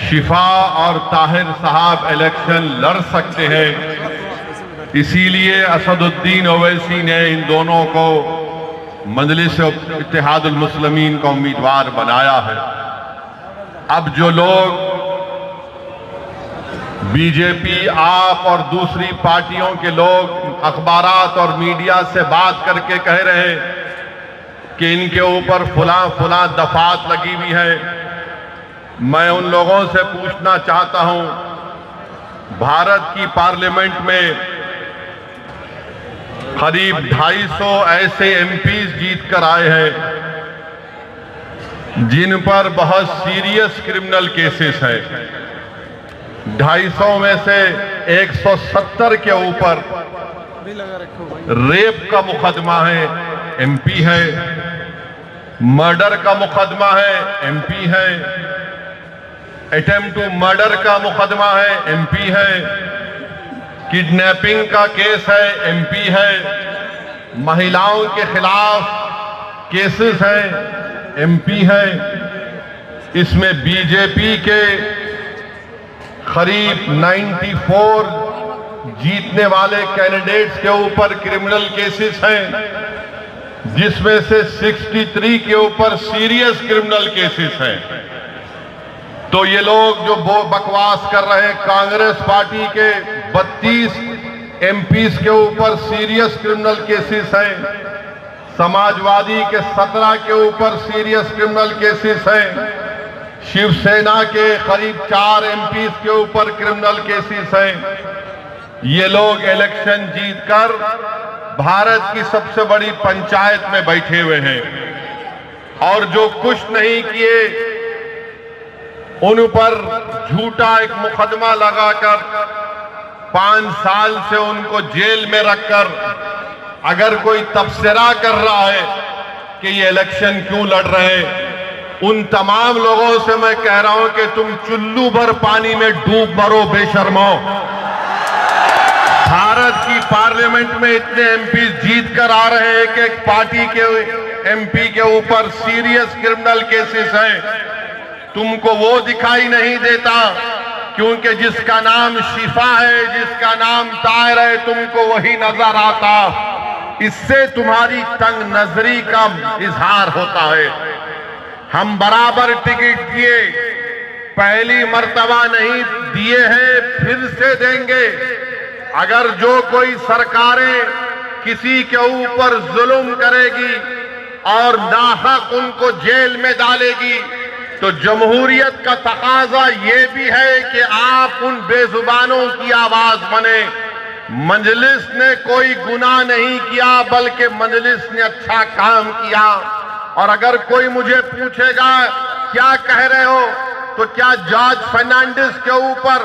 शिफा और ताहिर साहब इलेक्शन लड़ सकते हैं, इसीलिए असदुद्दीन ओवैसी ने इन दोनों को मजलिस इत्तेहादुल मुस्लिमीन का उम्मीदवार बनाया है। अब जो लोग बीजेपी, आप और दूसरी पार्टियों के लोग अखबारात और मीडिया से बात करके कह रहे हैं कि इनके ऊपर फुला दफात लगी हुई है, मैं उन लोगों से पूछना चाहता हूं, भारत की पार्लियामेंट में करीब 250 ऐसे एमपीज जीत कर आए हैं जिन पर बहुत सीरियस क्रिमिनल केसेस है। 250 में से 170 के ऊपर रेप का मुकदमा है, एमपी है, मर्डर का मुकदमा है, एमपी है, अटेम्प्ट टू मर्डर का मुकदमा है, एमपी है, किडनैपिंग का केस है, एमपी है, महिलाओं के खिलाफ केसेस हैं, एमपी है। इसमें बीजेपी के करीब 94 जीतने वाले कैंडिडेट्स के ऊपर क्रिमिनल केसेस हैं, जिसमें से 63 के ऊपर सीरियस क्रिमिनल केसेस हैं। तो ये लोग जो बकवास कर रहे हैं, कांग्रेस पार्टी के 32 एमपीज के ऊपर सीरियस क्रिमिनल केसेस हैं, समाजवादी के 17 के ऊपर सीरियस क्रिमिनल केसेस हैं, शिवसेना के करीब 4 एमपीज के ऊपर क्रिमिनल केसेस हैं। ये लोग इलेक्शन जीतकर भारत की सबसे बड़ी पंचायत में बैठे हुए हैं और जो कुछ नहीं किए उन पर झूठा एक मुकदमा लगाकर 5 साल से उनको जेल में रखकर अगर कोई तबसरा कर रहा है कि ये इलेक्शन क्यों लड़ रहे हैं, उन तमाम लोगों से मैं कह रहा हूं कि तुम चुल्लू भर पानी में डूब मरो बेशर्मो। भारत की पार्लियामेंट में इतने एमपी जीत कर आ रहे हैं कि एक पार्टी के एमपी के ऊपर सीरियस क्रिमिनल केसेस हैं। तुमको वो दिखाई नहीं देता क्योंकि जिसका नाम शिफा है, जिसका नाम ताहिर है, तुमको वही नजर आता। इससे तुम्हारी तंग नजरी का इजहार होता है। हम बराबर टिकट दिए, पहली मर्तबा नहीं दिए हैं, फिर से देंगे। अगर जो कोई सरकारें किसी के ऊपर जुल्म करेगी और नाहक उनको जेल में डालेगी, तो जमहूरियत का तकाजा ये भी है कि आप उन बेजुबानों की आवाज बने। मजलिस ने कोई गुनाह नहीं किया, बल्कि मजलिस ने अच्छा काम किया। और अगर कोई मुझे पूछेगा क्या कह रहे हो, तो क्या जॉर्ज फर्नांडिस के ऊपर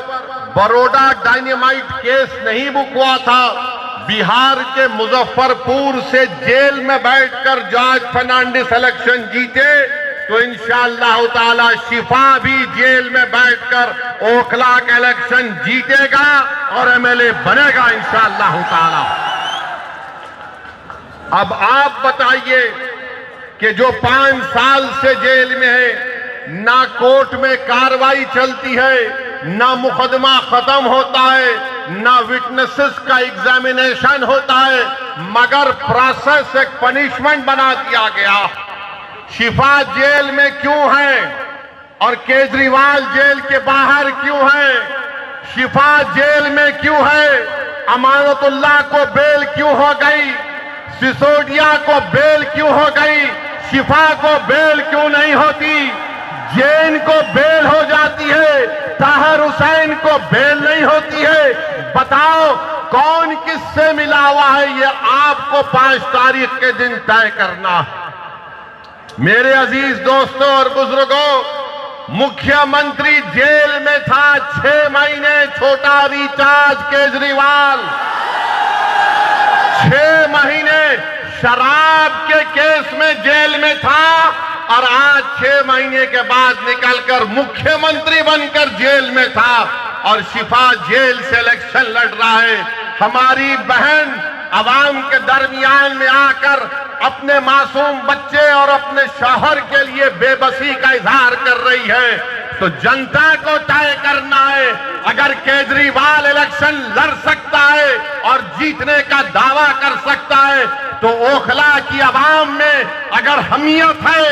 बड़ौदा डायनामाइट केस नहीं बुक हुआ था? बिहार के मुजफ्फरपुर से जेल में बैठकर जॉर्ज फर्नांडिस इलेक्शन जीते, तो इंशाअल्लाह ताला शिफा भी जेल में बैठकर ओखला का इलेक्शन जीतेगा और एमएलए बनेगा इंशाअल्लाह ताला। अब आप बताइए कि जो 5 साल से जेल में है, ना कोर्ट में कार्रवाई चलती है, ना मुकदमा खत्म होता है, ना विटनेसेस का एग्जामिनेशन होता है, मगर प्रोसेस एक पनिशमेंट बना दिया गया। शिफा जेल में क्यों है और केजरीवाल जेल के बाहर क्यों है? शिफा जेल में क्यों है? अमानतुल्लाह को बेल क्यों हो गई? सिसोदिया को बेल क्यों हो गई? शिफा को बेल क्यों नहीं होती? जैन को बेल हो जाती है, ताहिर हुसैन को बेल नहीं होती है। बताओ कौन किससे मिला हुआ है, ये आपको 5 तारीख के दिन तय करना है। मेरे अजीज दोस्तों और बुजुर्गों, मुख्यमंत्री जेल में था 6 महीने, छोटा रिचार्ज केजरीवाल 6 महीने शराब के केस में जेल में था और आज 6 महीने के बाद निकलकर मुख्यमंत्री बनकर जेल में था और शिफा जेल से इलेक्शन लड़ रहा है। हमारी बहन अवाम के दरमियान में आकर अपने मासूम बच्चे और अपने शौहर के लिए बेबसी का इजहार कर रही है। तो जनता को तय करना है। अगर केजरीवाल इलेक्शन लड़ सकता है और जीतने का दावा कर सकता है तो ओखला की आवाम में अगर हमीयत है,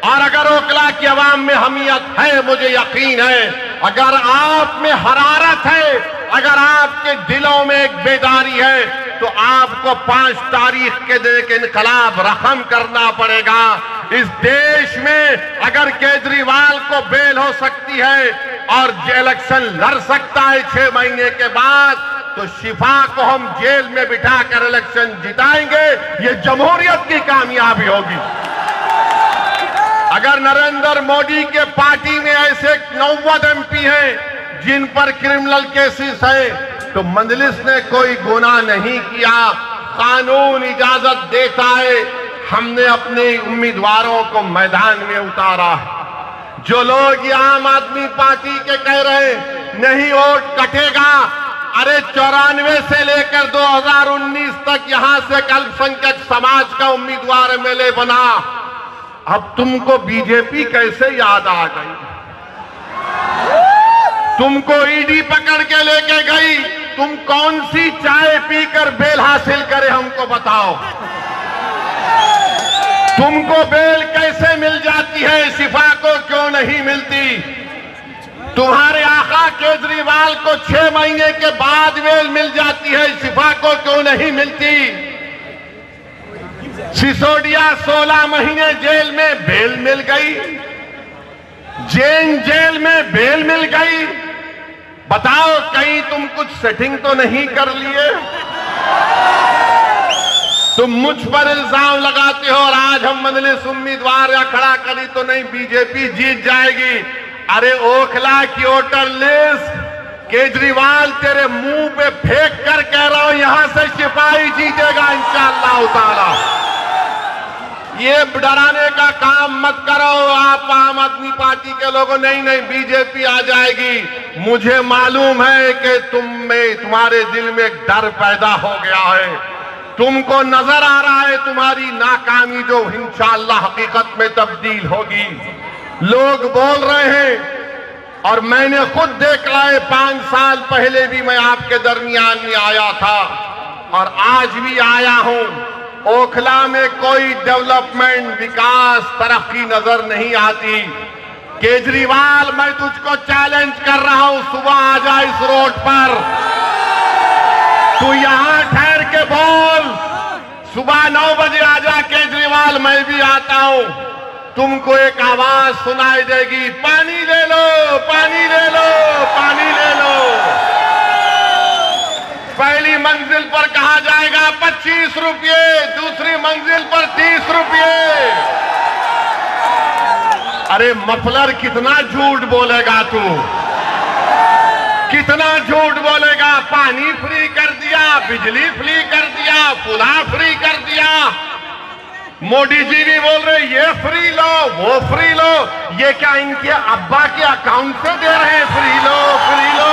और अगर ओखला की आवाम में हमीयत है, मुझे यकीन है, अगर आप में हरारत है, अगर आपके दिलों में एक बेदारी है, तो आपको 5 तारीख के दिन के इनकलाब रकम करना पड़ेगा। इस देश में अगर केजरीवाल को बेल हो सकती है और इलेक्शन लड़ सकता है 6 महीने के बाद, तो शिफा को हम जेल में बिठाकर इलेक्शन जिताएंगे। ये जमहूरियत की कामयाबी होगी। अगर नरेंद्र मोदी के पार्टी में ऐसे 90 एमपी हैं जिन पर क्रिमिनल केसेस है, तो मजलिस ने कोई गुनाह नहीं किया, कानून इजाजत देता है, हमने अपने उम्मीदवारों को मैदान में उतारा। जो लोग ये आम आदमी पार्टी के कह रहे नहीं वोट कटेगा, अरे 94 से लेकर 2019 तक यहां से अल्पसंख्यक समाज का उम्मीदवार एमएलए बना। अब तुमको बीजेपी कैसे याद आ गई? तुमको ईडी पकड़ के लेके गई, तुम कौन सी चाय पीकर बेल हासिल करे हमको बताओ। तुमको बेल कैसे मिल जाती है, शिफा को क्यों नहीं मिलती? तुम्हारे आका केजरीवाल को 6 महीने के बाद बेल मिल जाती है, शिफा को क्यों नहीं मिलती? सिसोदिया 16 महीने जेल में बेल मिल गई, जैन जेल में बेल मिल गई। बताओ कहीं तुम कुछ सेटिंग तो नहीं कर लिए? तुम मुझ पर इल्जाम लगाते हो और आज हम मजलिस उम्मीदवार या खड़ा करी तो नहीं बीजेपी जीत जाएगी। अरे ओखला की वोटर लिस्ट केजरीवाल तेरे मुंह पे फेंक कर कह रहा हूं, यहां से सिपाही जीतेगा इंशाअल्लाह ताला। ये डराने का काम मत करो आप आम आदमी पार्टी के लोगों। नहीं बीजेपी आ जाएगी। मुझे मालूम है कि तुम में तुम्हारे दिल में एक डर पैदा हो गया है। तुमको नजर आ रहा है तुम्हारी नाकामी जो इंशाअल्लाह हकीकत में तब्दील होगी। लोग बोल रहे हैं और मैंने खुद देखा है, 5 साल पहले भी मैं आपके दरमियान में आया था और आज भी आया हूं। ओखला में कोई डेवलपमेंट, विकास, तरक्की नजर नहीं आती। केजरीवाल, मैं तुझको चैलेंज कर रहा हूं, सुबह आ जा इस रोड पर, तू यहां ठहर के बोल। सुबह 9 बजे आ जा केजरीवाल, मैं भी आता हूं। तुमको एक आवाज सुनाई देगी, पानी ले लो, पानी ले लो, पानी ले लो। पहली मंजिल पर कहा जाएगा 25 रुपये, दूसरी मंजिल पर 30 रुपये। अरे मफलर, कितना झूठ बोलेगा तू, कितना झूठ बोलेगा? पानी फ्री कर दिया, बिजली फ्री कर दिया, पुला फ्री कर दिया। मोदी जी भी बोल रहे ये फ्री लो, वो फ्री लो। ये क्या इनके अब्बा के अकाउंट से दे रहे हैं? फ्री लो, फ्री लो।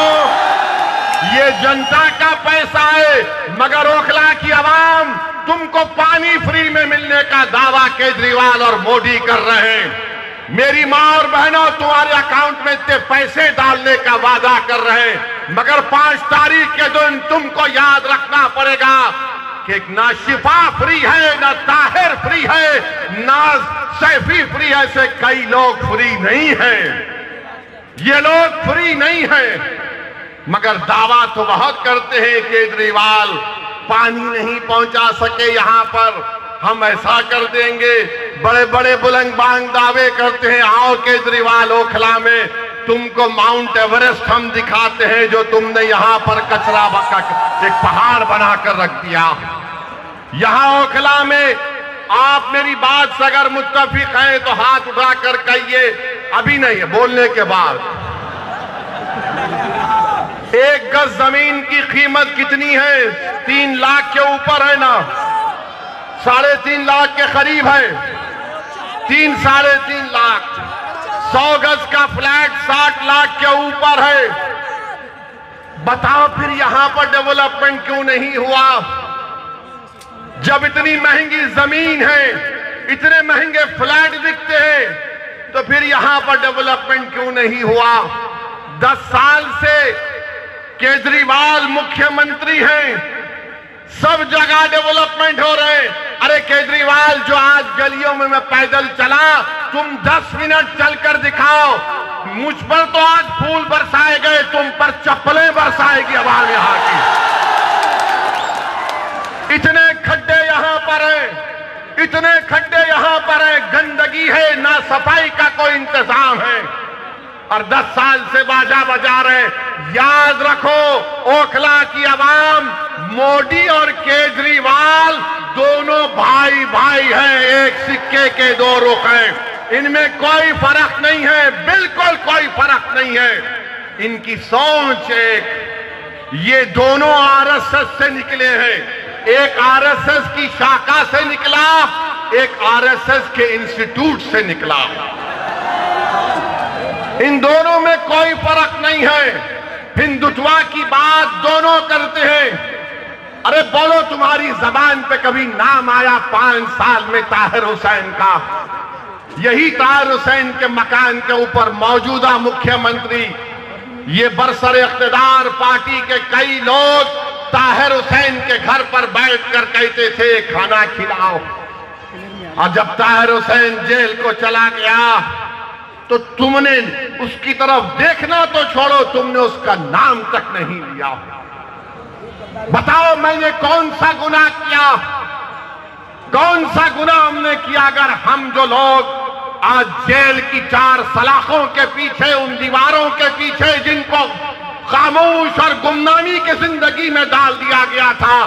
ये जनता का पैसा है। मगर ओखला की आवाम, तुमको पानी फ्री में मिलने का दावा केजरीवाल और मोदी कर रहे हैं। मेरी मां और बहनों, तुम्हारे अकाउंट में इतने पैसे डालने का वादा कर रहे हैं, मगर 5 तारीख के दिन तुमको याद रखना पड़ेगा कि ना शिफा फ्री है, ना ताहिर फ्री है, ना सैफी फ्री है। ऐसे कई लोग फ्री नहीं हैं। ये लोग फ्री नहीं हैं, मगर दावा तो बहुत करते हैं। केजरीवाल पानी नहीं पहुंचा सके यहां पर, हम ऐसा कर देंगे। बड़े बड़े बुलंद बांग दावे करते हैं। आओ केजरीवाल, ओखला में तुमको माउंट एवरेस्ट हम दिखाते हैं, जो तुमने यहां पर कचरा एक पहाड़ बनाकर रख दिया। यहां ओखला में आप मेरी बात से अगर मुत्तफिक हैं तो हाथ उठाकर कहिए। अभी नहीं, बोलने के बाद। 1 गज जमीन की कीमत कितनी है? 3 लाख के ऊपर है ना, 3.5 लाख के करीब है। 3 साढ़े 3 लाख। 100 गज का फ्लैट 60 लाख के ऊपर है। बताओ फिर यहां पर डेवलपमेंट क्यों नहीं हुआ? जब इतनी महंगी जमीन है, इतने महंगे फ्लैट बिकते हैं, तो फिर यहां पर डेवलपमेंट क्यों नहीं हुआ? 10 साल से केजरीवाल मुख्यमंत्री हैं, सब जगह डेवलपमेंट हो रहे हैं। अरे केजरीवाल, जो आज गलियों में मैं पैदल चला, तुम 10 मिनट चलकर दिखाओ। मुझ पर तो आज फूल बरसाए गए, तुम पर चप्पलें बरसाएगी आवाम यहां की। इतने खड्डे यहां पर हैं, इतने खड्डे यहां पर हैं, गंदगी है, ना सफाई का कोई इंतजाम है, और 10 साल से बाजा बजा रहे। याद रखो, ओखला की आवाम, मोदी और केजरीवाल दोनों भाई भाई हैं, एक सिक्के के 2 रुख हैं। इनमें कोई फर्क नहीं है, बिल्कुल कोई फर्क नहीं है। इनकी सोच एक, ये दोनों आरएसएस से निकले हैं। एक आरएसएस की शाखा से निकला, एक आरएसएस के इंस्टीट्यूट से निकला। इन दोनों में कोई फर्क नहीं है। हिंदुत्व की बात दोनों करते हैं। अरे बोलो, तुम्हारी जबान पे कभी नाम आया 5 साल में ताहिर हुसैन का? यही ताहिर हुसैन के मकान के ऊपर मौजूदा मुख्यमंत्री, ये बरसर इख्तिदार पार्टी के कई लोग ताहिर हुसैन के घर पर बैठकर कहते थे खाना खिलाओ। और जब ताहिर हुसैन जेल को चला गया तो तुमने उसकी तरफ देखना तो छोड़ो, तुमने उसका नाम तक नहीं लिया। बताओ, मैंने कौन सा गुनाह किया? कौन सा गुनाह हमने किया? अगर हम जो लोग आज जेल की 4 सलाखों के पीछे, उन दीवारों के पीछे जिनको खामोश और गुमनामी की जिंदगी में डाल दिया गया था,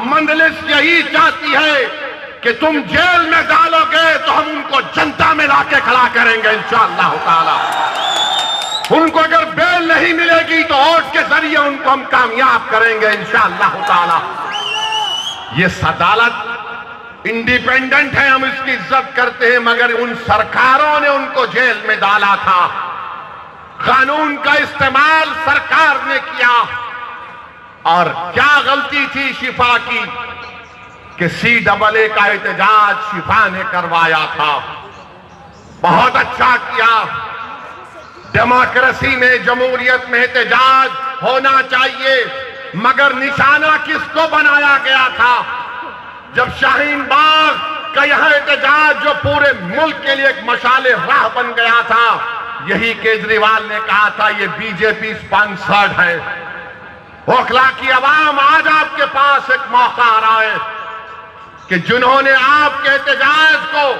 मंजलिस यही चाहती है कि तुम जेल में डालोगे तो हम उनको जनता में लाके खड़ा करेंगे इंशाअल्लाह ताला। उनको अगर बेल नहीं मिलेगी तो वोट के जरिए उनको हम कामयाब करेंगे इंशाअल्लाह ताला। ये अदालत इंडिपेंडेंट है, हम इसकी इज्जत करते हैं, मगर उन सरकारों ने उनको जेल में डाला था। कानून का इस्तेमाल सरकार ने किया। और क्या गलती थी शिफा की कि CAA का एहतजाज शिफा ने करवाया था। बहुत अच्छा किया। डेमोक्रेसी में, जमहूरियत में एहतजाज होना चाहिए, मगर निशाना किसको बनाया गया था? जब शाहीन बाग का यहां एहतजाज जो पूरे मुल्क के लिए एक मशाले राह बन गया था, यही केजरीवाल ने कहा था ये बीजेपी स्पॉन्सर्ड है। ओखला की आवाम, आज आपके पास एक मौका आ रहा है कि जिन्होंने आपके एहतजाज को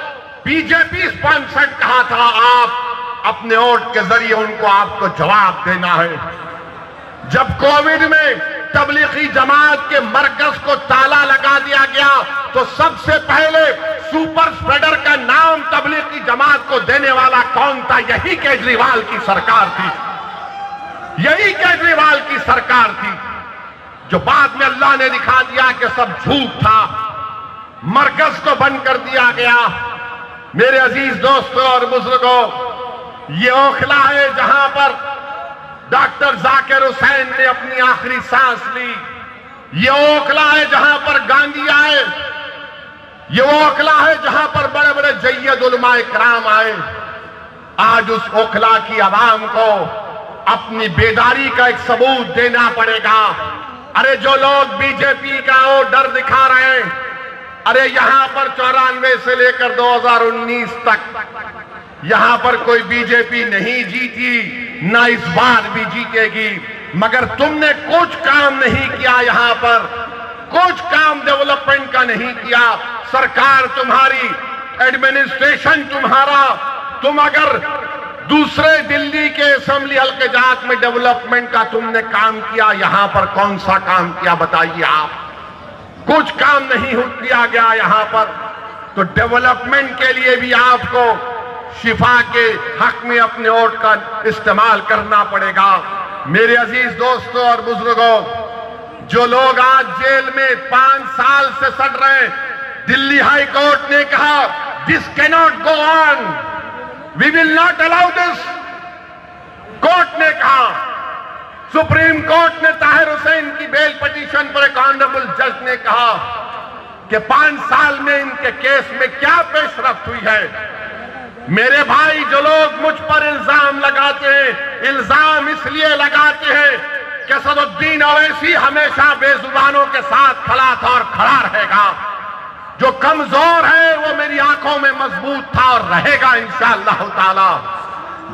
बीजेपी स्पॉन्सर्ड कहा था, आप अपने वोट के जरिए उनको आपको जवाब देना है। जब कोविड में तबलीगी जमात के मरकज को ताला लगा दिया गया तो सबसे पहले सुपर स्प्रेडर का नाम तबलीगी जमात को देने वाला कौन था? यही केजरीवाल की सरकार थी। यही केजरीवाल की सरकार थी, जो बाद में अल्लाह ने दिखा दिया कि सब झूठ था। मरकज को बंद कर दिया गया। मेरे अजीज दोस्तों और बुजुर्गों, ये ओखला है जहां पर डॉक्टर जाकिर हुसैन ने अपनी आखिरी सांस ली। ये ओखला है जहां पर गांधी आए। ये ओखला है जहां पर बड़े बड़े जय्यद उलमा इकराम आए। आज उस ओखला की आवाम को अपनी बेदारी का एक सबूत देना पड़ेगा। अरे जो लोग बीजेपी का वो डर दिखा रहे हैं, अरे यहां पर 94 से लेकर 2019 तक यहां पर कोई बीजेपी नहीं जीती, ना इस बार भी जीतेगी, मगर तुमने कुछ काम नहीं किया। यहां पर कुछ काम डेवलपमेंट का नहीं किया। सरकार तुम्हारी, एडमिनिस्ट्रेशन तुम्हारा, तुम अगर दूसरे दिल्ली के असेंबली हल्के जात में डेवलपमेंट का तुमने काम किया, यहां पर कौन सा काम किया बताइए आप? कुछ काम नहीं किया गया यहां पर। तो डेवलपमेंट के लिए भी आपको शिफा के हक में अपने वोट का इस्तेमाल करना पड़ेगा। मेरे अजीज दोस्तों और बुजुर्गों, जो लोग आज जेल में 5 साल से सड़ रहे हैं, दिल्ली हाई कोर्ट ने कहा this cannot go on, we will not allow this. Court ने कहा, सुप्रीम कोर्ट ने ताहिर हुसैन की बेल पिटीशन पर एक ऑनरेबल जज ने कहा कि 5 साल में इनके केस में क्या पेशरफ्त हुई है। मेरे भाई, जो लोग मुझ पर इल्जाम लगाते हैं, इल्जाम इसलिए लगाते हैं कि असदुद्दीन ओवैसी हमेशा बेजुबानों के साथ खड़ा था और खड़ा रहेगा। जो कमजोर है वो मेरी आंखों में मजबूत था और रहेगा इंशाअल्लाह ताला।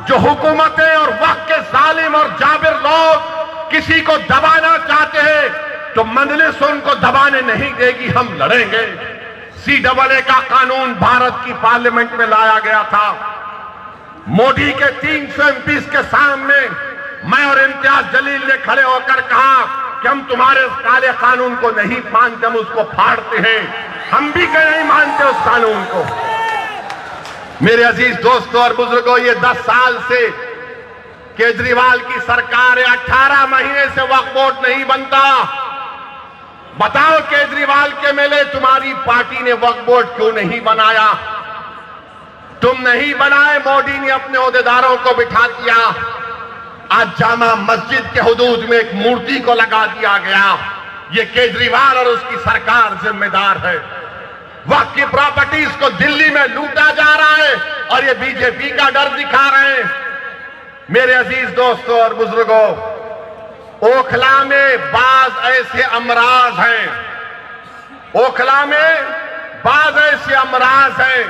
जो हुकूमतें और वक्त के जालिम और जाबिर लोग किसी को दबाना चाहते हैं तो मजलिस उनको दबाने नहीं देगी, हम लड़ेंगे। CAA का कानून भारत की पार्लियामेंट में लाया गया था। मोदी के 300 MPs के सामने मैं और इम्तियाज जलील ने खड़े होकर कहा कि हम तुम्हारे उस काले कानून को नहीं मानते, हम उसको फाड़ते हैं। हम भी कहीं नहीं मानते उस कानून को। मेरे अजीज दोस्तों और बुजुर्गों, ये 10 साल से केजरीवाल की सरकार है, 18 महीने से वक्फ बोर्ड नहीं बनता। बताओ केजरीवाल के मेले, तुम्हारी पार्टी ने वक्फ बोर्ड क्यों नहीं बनाया? तुम नहीं बनाए, मोदी ने अपने ओहदेदारों को बिठा दिया। आज जामा मस्जिद के हुदूद में एक मूर्ति को लगा दिया गया। ये केजरीवाल और उसकी सरकार जिम्मेदार है। वक्फ की प्रॉपर्टीज को दिल्ली में लूटा जा रहा है और ये बीजेपी का डर दिखा रहे हैं। मेरे अजीज दोस्तों और बुजुर्गों, ओखला में बाज ऐसे अमराज हैं, ओखला में बाज ऐसे अमराज हैं,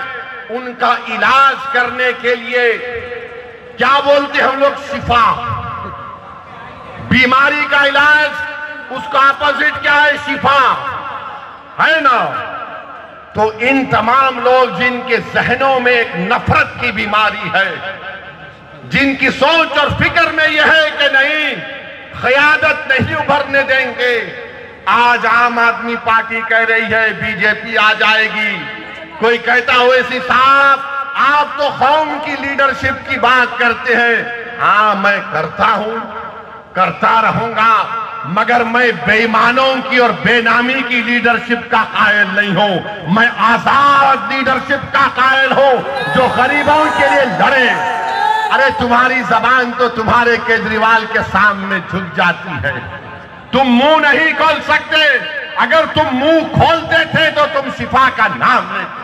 उनका इलाज करने के लिए क्या बोलते हम लोग, शिफा। बीमारी का इलाज, उसका अपोजिट क्या है, शिफा, है ना? तो इन तमाम लोग जिनके जहनों में एक नफरत की बीमारी है, जिनकी सोच और फिक्र में यह है कि नहीं, क़यादत नहीं उभरने देंगे। आज आम आदमी पार्टी कह रही है बीजेपी आ जाएगी। कोई कहता हो ऐसी साहब आप तो कौम की लीडरशिप की बात करते हैं। हाँ, मैं करता हूं, करता रहूंगा, मगर मैं बेईमानों की और बेनामी की लीडरशिप का कायल नहीं हूं। मैं आजाद लीडरशिप का कायल हूं जो गरीबों के लिए लड़े। अरे तुम्हारी जबान तो तुम्हारे केजरीवाल के सामने झुक जाती है, तुम मुंह नहीं खोल सकते। अगर तुम मुंह खोलते थे तो तुम शिफा का नाम लेते।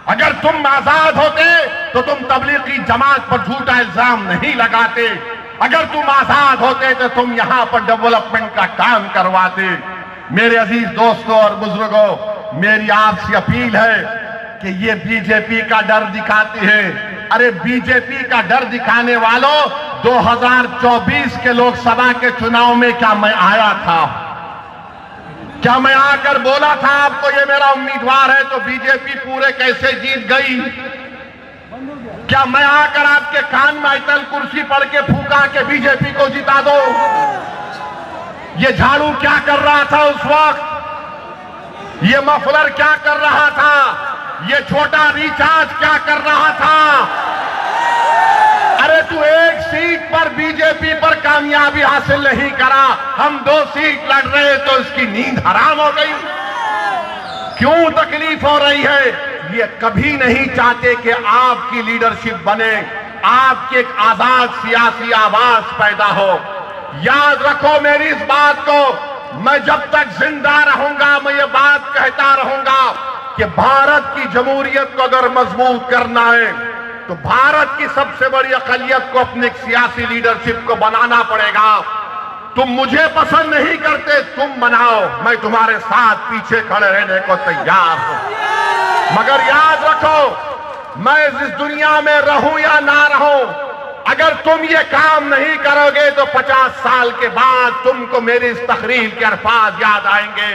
अगर तुम आजाद होते तो तुम तबलीगी जमात पर झूठा इल्जाम नहीं लगाते। अगर तुम आजाद होते तो तुम यहां पर डेवलपमेंट का काम करवाते। मेरे अजीज दोस्तों और बुजुर्गों, मेरी आपसे अपील है कि ये बीजेपी का डर दिखाती है। अरे बीजेपी का डर दिखाने वालों, 2024 के लोकसभा के चुनाव में क्या मैं आया था? क्या मैं आकर बोला था आपको ये मेरा उम्मीदवार है तो बीजेपी पूरे कैसे जीत गई? क्या मैं आकर आपके कान में आयतल कुर्सी पढ़ के फूका के बीजेपी को जिता दो? ये झाड़ू क्या कर रहा था उस वक्त? ये मफलर क्या कर रहा था? ये छोटा रिचार्ज क्या कर रहा था? अरे तू एक सीट पर बीजेपी पर कामयाबी हासिल नहीं करा, हम 2 सीट लड़ रहे तो इसकी नींद हराम हो गई। क्यों तकलीफ हो रही है? ये कभी नहीं चाहते कि आपकी लीडरशिप बने, आपकी एक आजाद सियासी आवाज पैदा हो। याद रखो मेरी इस बात को, मैं जब तक जिंदा रहूंगा मैं ये बात कहता रहूंगा कि भारत की जमहूरियत को अगर मजबूत करना है तो भारत की सबसे बड़ी अक़लियत को अपनी सियासी लीडरशिप को बनाना पड़ेगा। तुम मुझे पसंद नहीं करते, तुम बनाओ, मैं तुम्हारे साथ पीछे खड़े रहने को तैयार हूं। मगर याद रखो, मैं इस दुनिया में रहूं या ना रहूं, अगर तुम ये काम नहीं करोगे तो 50 साल के बाद तुमको मेरी इस तकरीर के अल्फाज याद आएंगे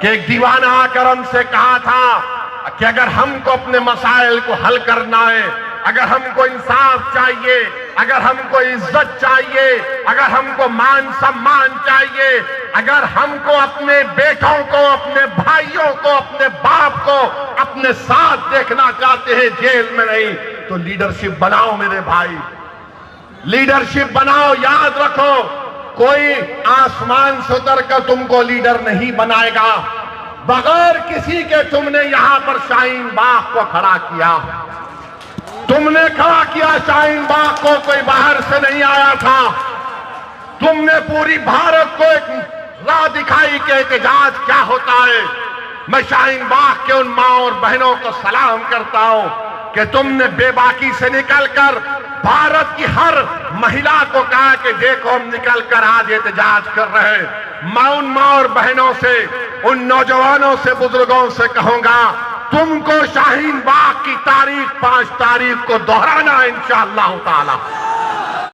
कि एक दीवाना आकर हमसे कहा था कि अगर हमको अपने मसाइल को हल करना है, अगर हमको इंसाफ चाहिए, अगर हमको इज्जत चाहिए, अगर हमको मान सम्मान चाहिए, अगर हमको अपने बेटों को, अपने भाइयों को, अपने बाप को अपने साथ देखना चाहते हैं, जेल में नहीं, तो लीडरशिप बनाओ मेरे भाई, लीडरशिप बनाओ। याद रखो, कोई आसमान से उतर कर तुमको लीडर नहीं बनाएगा। बगैर किसी के तुमने यहां पर शाहीन बाग को खड़ा किया, तुमने खड़ा किया शाहीन बाग को, कोई बाहर से नहीं आया था। तुमने पूरी भारत को एक राह दिखाई कि एहतजाज क्या होता है। मैं शाहीन बाग के उन मां और बहनों को सलाम करता हूं कि तुमने बेबाकी से निकलकर भारत की हर महिला को कहा कि देखो हम निकल कर आज एहतजाज कर रहे हैं। मैं उन माँ और बहनों से, उन नौजवानों से, बुजुर्गों से कहूंगा, तुमको शाहीन बाग की तारीख 5 तारीख को दोहराना है इंशाअल्लाह ताला।